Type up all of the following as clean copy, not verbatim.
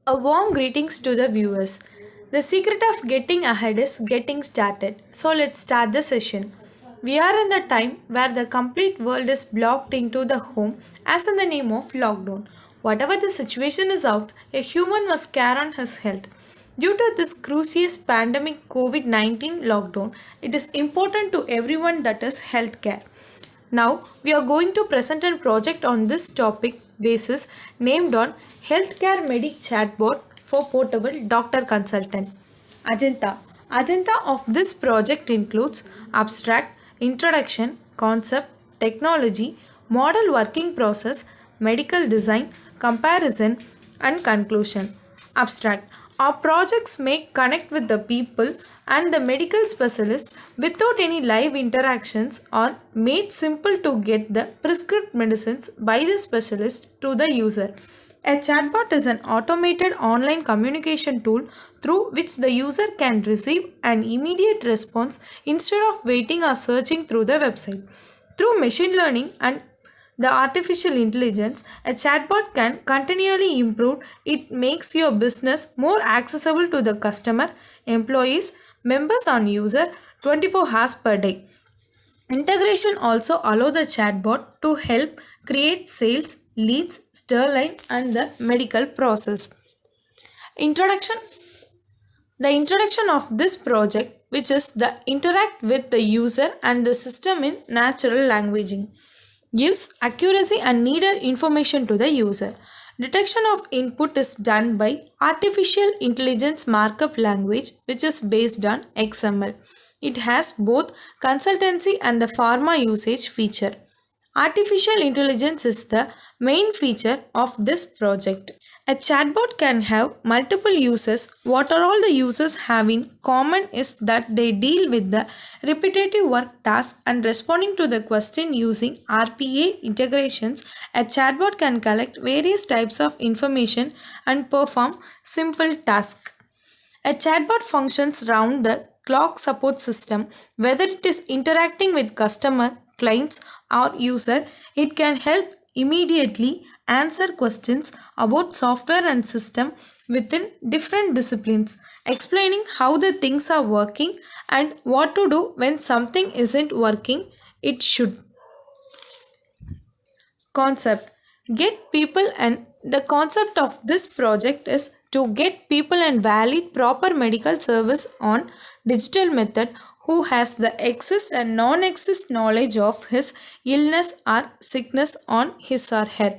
A warm greetings to the viewers. The secret of getting ahead is getting started. So let's start the session. We are in the time where the complete world is blocked into the home as in the name of lockdown. Whatever the situation is out, a human must care on his health. Due to this crucious pandemic COVID-19 lockdown, it is important to everyone that is healthcare. Now, we are going to present a project on this topic basis named on Healthcare Medic Chatbot for Portable Doctor Consultant. Agenda. Agenda of this project includes abstract, introduction, concept, technology, model working process, medical design, comparison, and conclusion. Abstract. Our projects may connect with the people and the medical specialist without any live interactions or made simple to get the prescribed medicines by the specialist to the user. A chatbot is an automated online communication tool through which the user can receive an immediate response instead of waiting or searching through the website. Through machine learning and the artificial intelligence, a chatbot can continually improve. It makes your business more accessible to the customer, employees, members on user 24 hours per day. Integration also allow the chatbot to help create sales, leads, Sterling and the medical process. Introduction The introduction of this project, which is the interact with the user and the system in natural languaging, gives accuracy and needed information to the user. Detection of input is done by artificial intelligence markup language, which is based on XML. It has both consultancy and the pharma usage feature. Artificial intelligence is the main feature of this project. A chatbot can have multiple uses. What are all the users have in common is that they deal with the repetitive work tasks and responding to the question using RPA integrations. A chatbot can collect various types of information and perform simple tasks. A chatbot functions round the clock support system. Whether it is interacting with customer, clients, or user, it can help immediately answer questions about software and system within different disciplines, explaining how the things are working and what to do when something isn't working. It should. Concept Get people, and the concept of this project is to get people and valid proper medical service on digital method who has the excess and non-excess knowledge of his illness or sickness on his or her.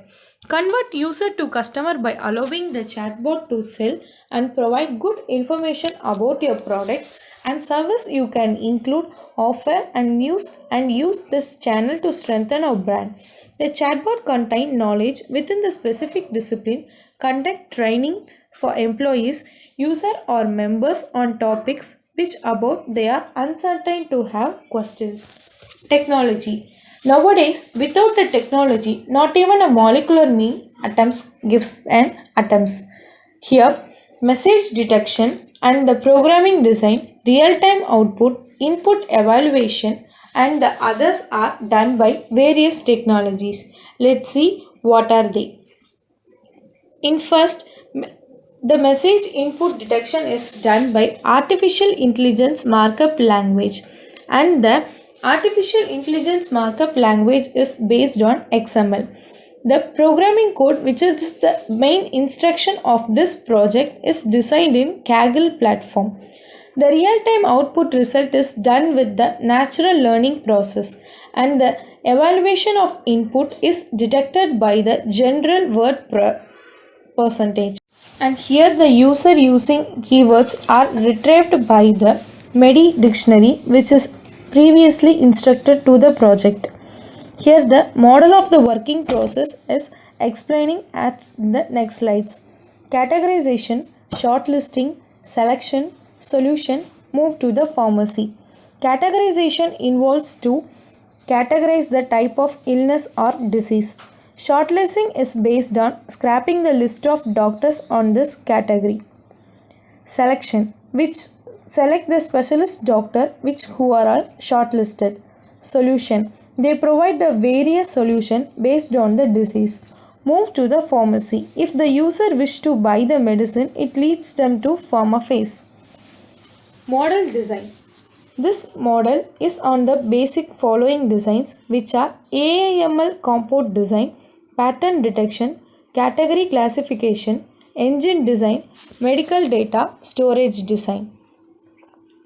Convert user to customer by allowing the chatbot to sell and provide good information about your product and service. You can include offer and news and use this channel to strengthen our brand. The chatbot contain knowledge within the specific discipline, conduct training for employees, user or members on topics which about they are uncertain to have questions. Technology. Nowadays, without the technology, not even a molecular mean atoms gives an atoms. Here, message detection and the programming design, real-time output, input evaluation, and the others are done by various technologies. Let's see what are they. In first, the message input detection is done by artificial intelligence markup language, and the artificial intelligence markup language is based on XML. The programming code, which is the main instruction of this project, is designed in Kaggle platform. The real-time output result is done with the natural learning process, and the evaluation of input is detected by the general word percentage. And here the user using keywords are retrieved by the Medi dictionary, which is previously instructed to the project. Here the model of the working process is explaining at the next slides. Categorization, shortlisting, selection, solution, move to the pharmacy. Categorization involves to categorize the type of illness or disease. Shortlisting is based on scrapping the list of doctors on this category. Selection, which select the specialist doctor who are all shortlisted. Solution, they provide the various solution based on the disease. Move to the pharmacy. If the user wish to buy the medicine, it leads them to pharmaphase. Model design. This model is on the basic following designs, which are AIML compound design, pattern detection, category classification, engine design, medical data storage design.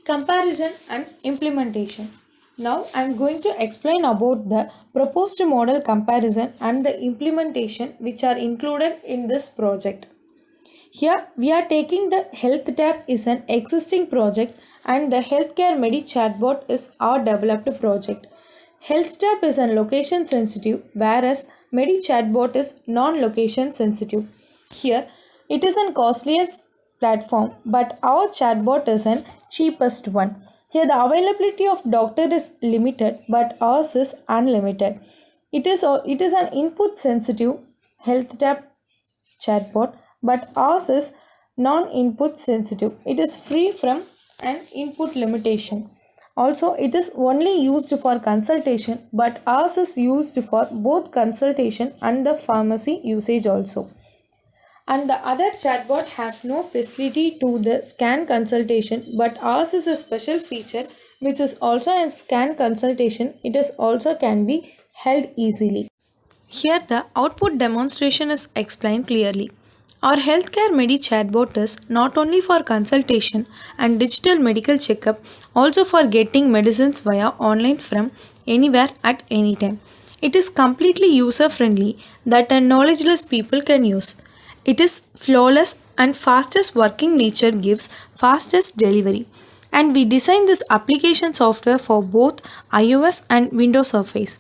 Comparison and implementation. Now I am going to explain about the proposed model comparison and the implementation which are included in this project. Here we are taking the health tab is an existing project and the healthcare medi chatbot is our developed project. Health tab is a location sensitive whereas medi chatbot is non-location sensitive. Here it is an costliest platform but our chatbot is an cheapest one. Here the availability of doctor is limited but ours is unlimited. It is an input sensitive health tab chatbot, but ours is non-input sensitive. It is free from an input limitation. Also, it is only used for consultation, but ours is used for both consultation and the pharmacy usage also. And the other chatbot has no facility to the scan consultation, but ours is a special feature which is also a scan consultation. It is also can be held easily. Here the output demonstration is explained clearly. Our healthcare medi chatbot is not only for consultation and digital medical checkup, also for getting medicines via online from anywhere at any time. It is completely user friendly that a knowledgeless people can use. It is flawless and fastest working nature gives fastest delivery. And we designed this application software for both iOS and Windows Surface.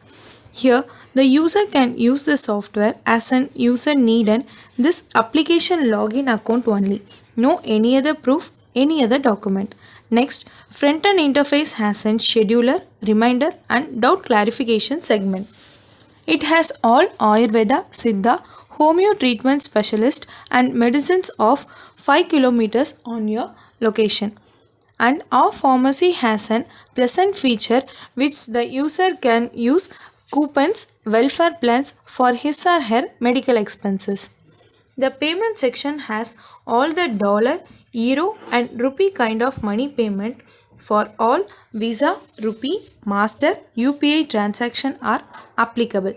Here, the user can use the software as an user need and this application login account only. No any other proof, any other document. Next, front-end interface has a scheduler, reminder and doubt clarification segment. It has all Ayurveda, Siddha, homeo treatment specialist and medicines of 5 kilometers on your location. And our pharmacy has an pleasant feature which the user can use coupons, welfare plans for his or her medical expenses. The payment section has all the dollar, euro and rupee kind of money payment for all Visa, Rupee, Master, UPI transaction are applicable.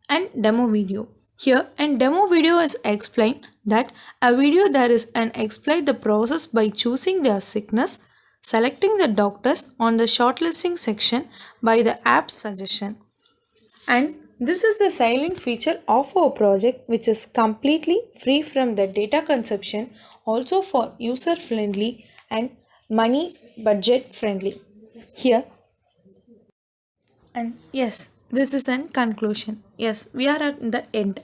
And demo video. Here and demo video is explained that a video there is an explain the process by choosing their sickness, selecting the doctors on the shortlisting section by the app suggestion. And this is the silent feature of our project which is completely free from the data consumption, also for user friendly and money budget friendly. Here and yes, this is an conclusion. Yes, we are at the end.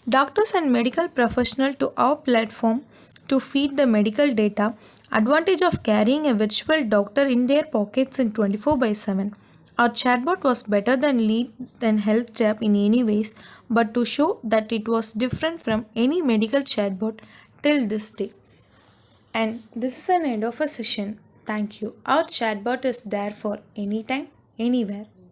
Doctors and medical professional to our platform to feed the medical data. Advantage of carrying a virtual doctor in their pockets in 24 by 7. Our chatbot was better than lead than health chat in any ways, but to show that it was different from any medical chatbot till this day. And this is an end of a session. Thank you. Our chatbot is there for anytime, anywhere.